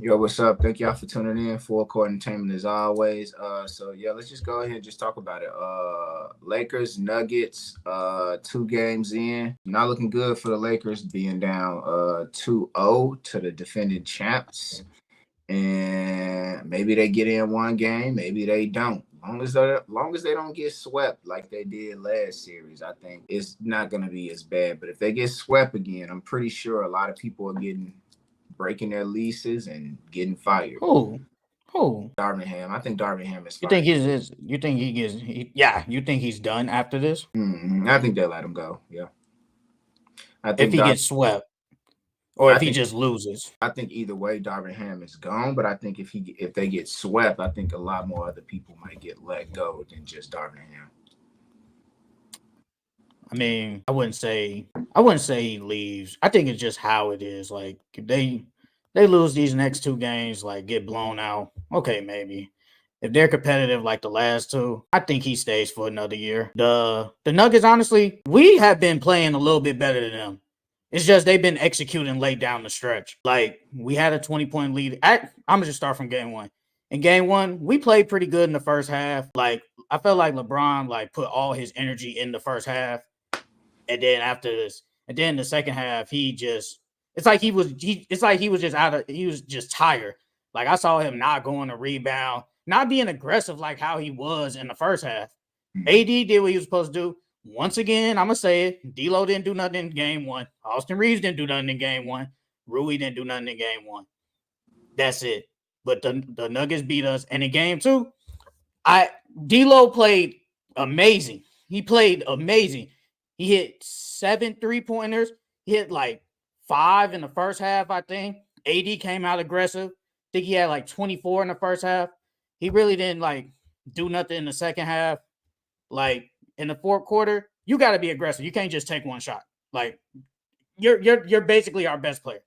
Yo, what's up? Thank y'all for tuning in. Full court entertainment as always. So yeah, let's just go ahead and just talk about it. Lakers, Nuggets, 2 games in. Not looking good for the Lakers being down 2-0 to the defending champs. And maybe they get in one game, maybe they don't. Long as they don't get swept like they did last series, I think it's not gonna be as bad. But if they get swept again, I'm pretty sure a lot of people are getting breaking their leases and getting fired. Who? Who? Darvingham. I think Darvingham is You think fired. you think he gets? Yeah, you think he's done after this? I think they let him go. Yeah. I If think he Dar- gets swept, or I if he think just loses? I think either way Darvingham is gone, but I think if they get swept, I think a lot more other people might get let go than just Darvingham. I mean, I wouldn't say he leaves. I think it's just how it is. Like if they lose these next 2 games, like get blown out. Okay, maybe. If they're competitive like the last two, I think he stays for another year. The Nuggets, honestly, we have been playing a little bit better than them. It's just they've been executing late down the stretch. Like we had a 20-point lead. I'm gonna just start from game one. In game one, we played pretty good in the first half. Like I felt like LeBron like put all his energy in the first half, and then after this, and then the second half, he just it's like he was just he was just tired. Like I saw him not going to rebound, not being aggressive like how he was in the first half. AD did what he was supposed to do. Once again, I'm gonna say it. D'Lo didn't do nothing in game one. Austin Reeves didn't do nothing in game one. Rui didn't do nothing in game one. That's it. But the Nuggets beat us. And in game two, I D'Lo played amazing. He played amazing. He hit 7 3-pointers. He hit like 5 in the first half, I think. AD came out aggressive. I think he had like 24 in the first half. He really didn't like do nothing in the second half. Like in the fourth quarter, you got to be aggressive. You can't just take one shot. Like you're basically our best player.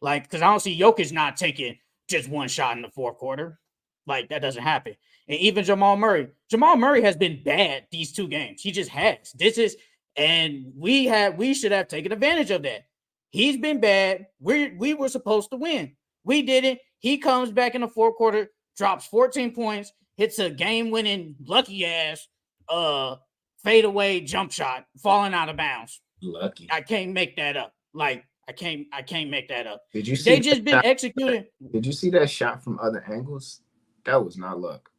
Like because I don't see Jokic not taking just one shot in the fourth quarter. Like that doesn't happen. And even Jamal Murray. Jamal Murray has been bad these 2 games. He just has. This is and we should have taken advantage of that. He's been bad. We were supposed to win. We didn't. He comes back in the fourth quarter, drops 14 points, hits a game-winning lucky ass fadeaway jump shot, falling out of bounds. Lucky. I can't make that up. Like I can't make that up. Did you They see just been that executing. Did you see that shot from other angles? That was not luck.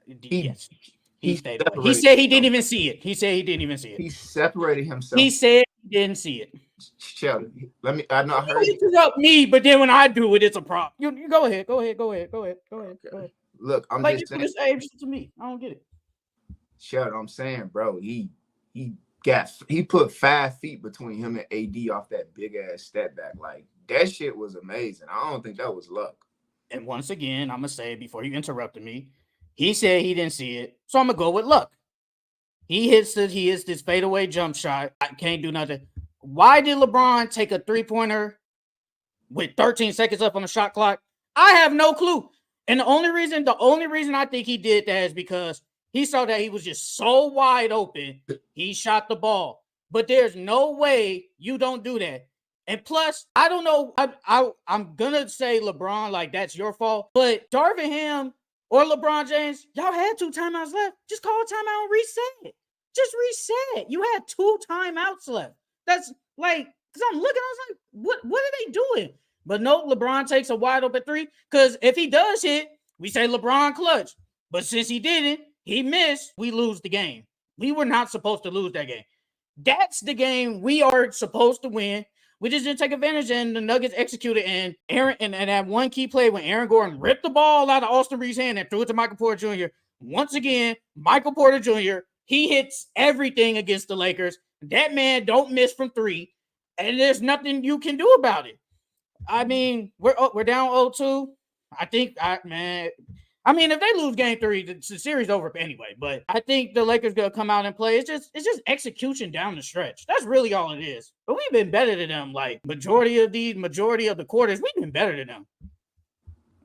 He Yes, he he stayed away. He separated said he didn't himself. even see it. He said he didn't even see it. He separated He himself. said he didn't see it. Shelly, let me. I know I heard You you. interrupt me, but then when I do it, it's a problem. You go ahead. Go ahead. Go ahead. Go ahead. Go ahead. Go Okay. ahead. Look, I'm Like you just do saying, the same shit to me. I don't get it. Shelly. I'm saying, bro. He put 5 feet between him and AD off that big ass step back. Like that shit was amazing. I don't think that was luck. And once again, I'm gonna say before you interrupted me, he said he didn't see it, so I'm gonna go with luck. He hits this fadeaway jump shot. I can't do nothing. Why did LeBron take a 3-pointer with 13 seconds up on the shot clock? I have no clue. And the only reason I think he did that is because he saw that he was just so wide open. He shot the ball. But there's no way you don't do that. And plus, I don't know. I'm gonna say LeBron, like that's your fault. But Darvin Ham or LeBron James, y'all had 2 timeouts left. Just call a timeout and reset. Just reset. You had 2 timeouts left. That's like, because I'm looking, I was like, what are they doing? But no, LeBron takes a wide open three. Because if he does hit, we say LeBron clutch. But since he didn't, he missed, we lose the game. We were not supposed to lose that game. That's the game we are supposed to win. We just didn't take advantage, and the Nuggets executed. And Aaron and that one key play when Aaron Gordon ripped the ball out of Austin Reeves' hand and threw it to Michael Porter Jr. Once again, Michael Porter Jr. He hits everything against the Lakers. That man don't miss from three, and there's nothing you can do about it. I mean, we're down 0-2. I mean, if they lose game three, the series over anyway. But I think the Lakers gonna come out and play. It's just execution down the stretch. That's really all it is. But we've been better than them. Like majority of the quarters, we've been better than them.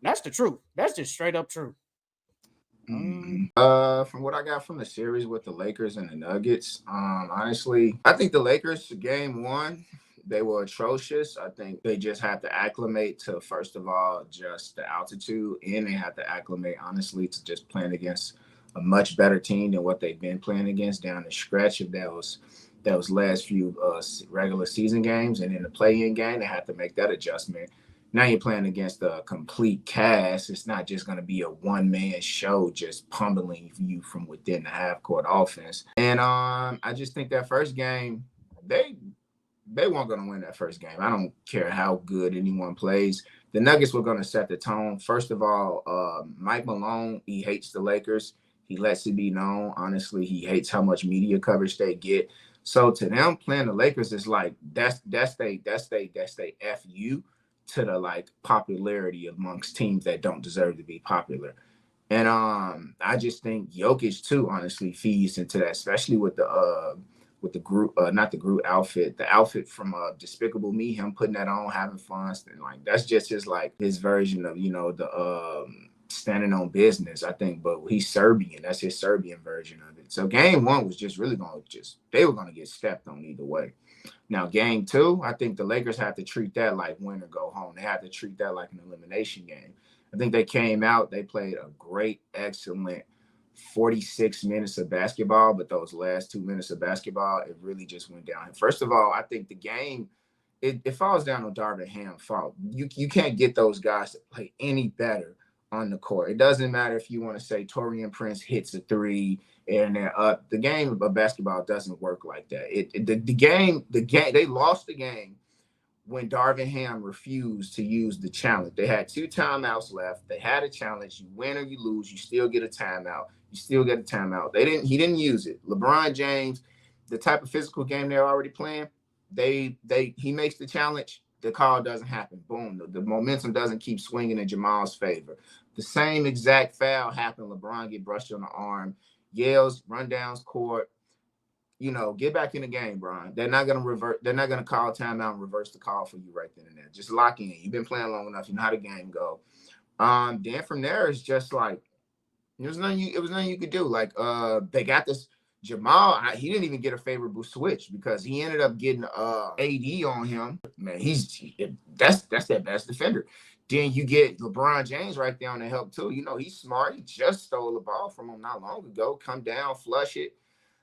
That's the truth. That's just straight up true. From what I got from the series with the Lakers and the Nuggets, honestly, I think the Lakers game one, they were atrocious. I think they just had to acclimate to, first of all, just the altitude, and they had to acclimate, honestly, to just playing against a much better team than what they've been playing against down the stretch. If that was last few regular season games, and in the play-in game, they had to make that adjustment. Now you're playing against a complete cast. It's not just going to be a one-man show just pummeling you from within the half-court offense. And I just think that first game, they weren't going to win that first game. I don't care how good anyone plays. The Nuggets were going to set the tone. First of all, Mike Malone, he hates the Lakers. He lets it be known. Honestly, he hates how much media coverage they get. So to them, playing the Lakers is like that's they FU to the like popularity amongst teams that don't deserve to be popular. And I just think Jokic too, honestly, feeds into that, especially with the group, not the group outfit, the outfit from Despicable Me, him putting that on, having fun, and like that's just his version of the standing on business, I think. But he's Serbian, that's his Serbian version of it. So game one was just really they were gonna get stepped on either way. Now, game two, I think the Lakers had to treat that like win or go home. They had to treat that like an elimination game. I think they came out, they played a great, excellent 46 minutes of basketball, but those last 2 minutes of basketball, it really just went down. First of all, I think the game, it falls down on Darvin Ham's fault. You can't get those guys to play any better on the court. It doesn't matter if you want to say Taurean Prince hits a three and they're up. The game of basketball doesn't work like that. The game, they lost the game when Darvin Ham refused to use the challenge. They had 2 timeouts left. They had a challenge. You win or you lose, you still get a timeout. You still get a timeout. He didn't use it. LeBron James, the type of physical game they're already playing, he makes the challenge, the call doesn't happen. Boom. The momentum doesn't keep swinging in Jamal's favor. The same exact foul happened. LeBron get brushed on the arm, yells, run down court. Get back in the game, Brian. They're not gonna revert. They're not gonna call timeout and reverse the call for you right then and there. Just lock in. You've been playing long enough. You know how the game go. Then from there, it's just like it was nothing you could do. Like they got this Jamal. He didn't even get a favorable switch because he ended up getting AD on him. Man, that's their best defender. Then you get LeBron James right there on the help too. He's smart. He just stole the ball from him not long ago. Come down, flush it.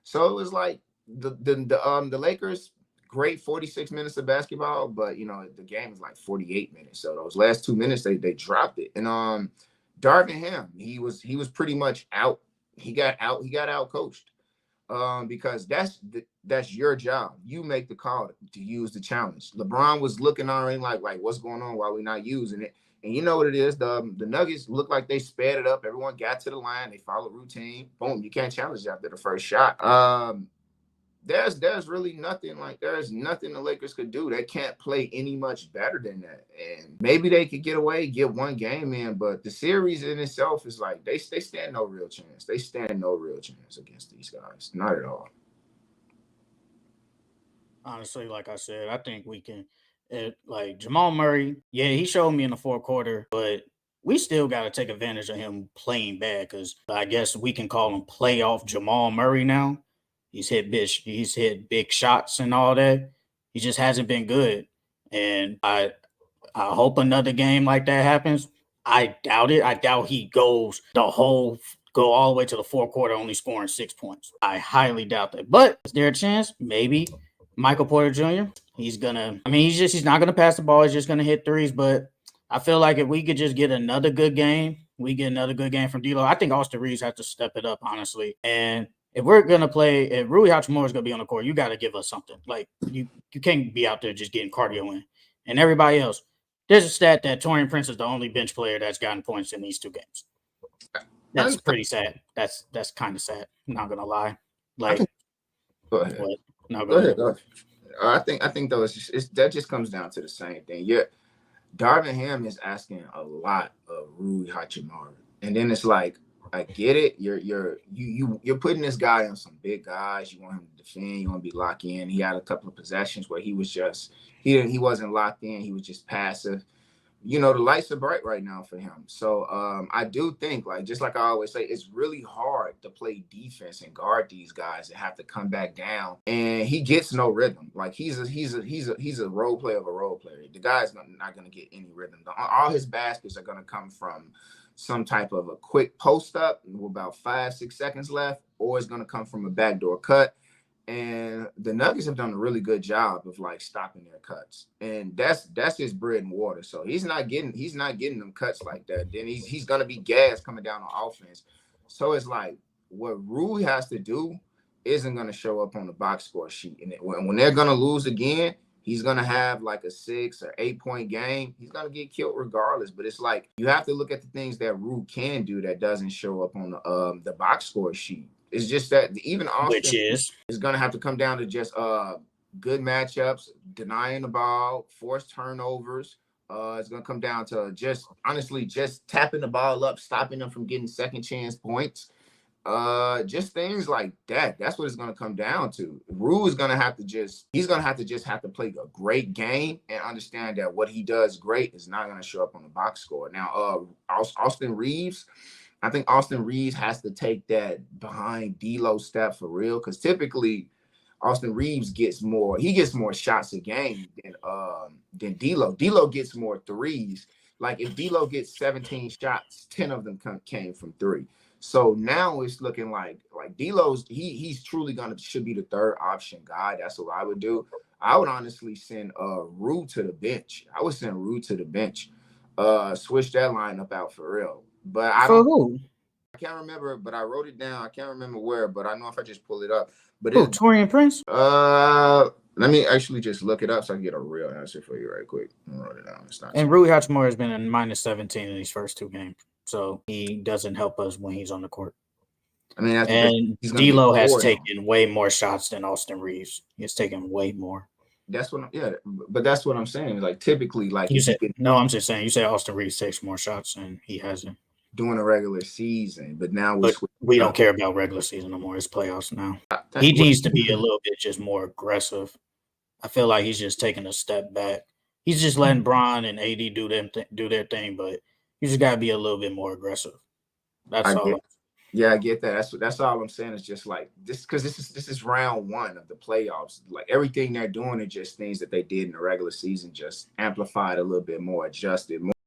So it was like the Lakers, great 46 minutes of basketball, but the game is like 48 minutes. So those last 2 minutes they dropped it. And Darvin Ham, he was pretty much out. He got out coached. Because that's your job. You make the call to use the challenge. LeBron was looking on him like what's going on while we're not using it. And you know what it is? The Nuggets look like they sped it up. Everyone got to the line. They followed routine. Boom, you can't challenge after the first shot. There's really nothing there's nothing the Lakers could do. They can't play any much better than that. And maybe they could get one game in, but the series in itself is like they stand no real chance. They stand no real chance against these guys. Not at all. Honestly, like I said, I think we can. Like Jamal Murray, yeah, he showed me in the fourth quarter, but we still got to take advantage of him playing bad because I guess we can call him playoff Jamal Murray now. He's hit big shots and all that. He just hasn't been good, and I hope another game like that happens. I doubt it. I doubt he go all the way to the fourth quarter only scoring 6 points. I highly doubt that. But is there a chance? Maybe. Michael Porter Jr. He's not gonna pass the ball. He's just gonna hit threes. But I feel like if we could just get another good game, from D'Lo. I think Austin Reeves has to step it up, honestly. And if Rui Hachimura is gonna be on the court, you got to give us something. Like you can't be out there just getting cardio in. And everybody else, there's a stat that Taurean Prince is the only bench player that's gotten points in these 2 games. That's pretty sad. That's kind of sad. I'm not gonna lie. Like, go ahead. What? No, go ahead. I think though that just comes down to the same thing. Yeah, Darvin Ham is asking a lot of Rui Hachimura, and then it's like, I get it. You're putting this guy on some big guys. You want him to defend. You want to be locked in. He had a couple of possessions where he wasn't locked in. He was just passive. you know, the lights are bright right now for him. So I do think, like, just like I always say, it's really hard to play defense and guard these guys that have to come back down, and he gets no rhythm. Like, he's a role player of a role player. The guy's not going to get any rhythm. All his baskets are going to come from some type of a quick post up with about 5-6 seconds left, or it's going to come from a backdoor cut. And the Nuggets have done a really good job of like stopping their cuts, and that's his bread and water. So he's not getting them cuts like that. Then he's gonna be gassed coming down on offense. So it's like what Rui has to do isn't gonna show up on the box score sheet, and when they're gonna lose again, he's gonna have like a 6 or 8 point game. He's gonna get killed regardless. But it's like you have to look at the things that Rui can do that doesn't show up on the box score sheet. It's just that even Austin is going to have to come down to just good matchups, denying the ball, forced turnovers. It's going to come down to just honestly just tapping the ball up, stopping them from getting second chance points. Just things like that. That's what it's going to come down to. Rue is going to have to have to play a great game and understand that what he does great is not going to show up on the box score. Now, Austin Reeves. I think Austin Reeves has to take that behind D'Lo step for real, because typically Austin Reeves gets more shots a game than D'Lo. D'Lo gets more threes. Like if D'Lo gets 17 shots, 10 of them came from three. So now it's looking like D'Lo's he's truly should be the third option guy. That's what I would do. I would honestly send Rue to the bench. I would send Rue to the bench. Switch that lineup out for real. But I can't remember, but I wrote it down. I can't remember where, but I know if I just pull it up. But Taurean Prince? Let me actually just look it up so I can get a real answer for you right quick. I wrote it down. It's not. And Rui Hachimura has been in minus 17 in these first two games, so he doesn't help us when he's on the court. I mean, and D'Lo has taken way more shots than Austin Reeves. He's taken way more. That's what, but that's what I'm saying. Like typically, like I'm just saying. You say Austin Reeves takes more shots, and he hasn't during a regular season. But now we don't care about regular season no more. It's playoffs now. He needs to be a little bit just more aggressive. I feel like he's just taking a step back. He's just letting Bron and AD do their thing, but you just got to be a little bit more aggressive. That's all. Yeah, I get that. That's all I'm saying. Is just like this, because this is round one of the playoffs. Like everything they're doing are just things that they did in the regular season, just amplified a little bit more, adjusted more.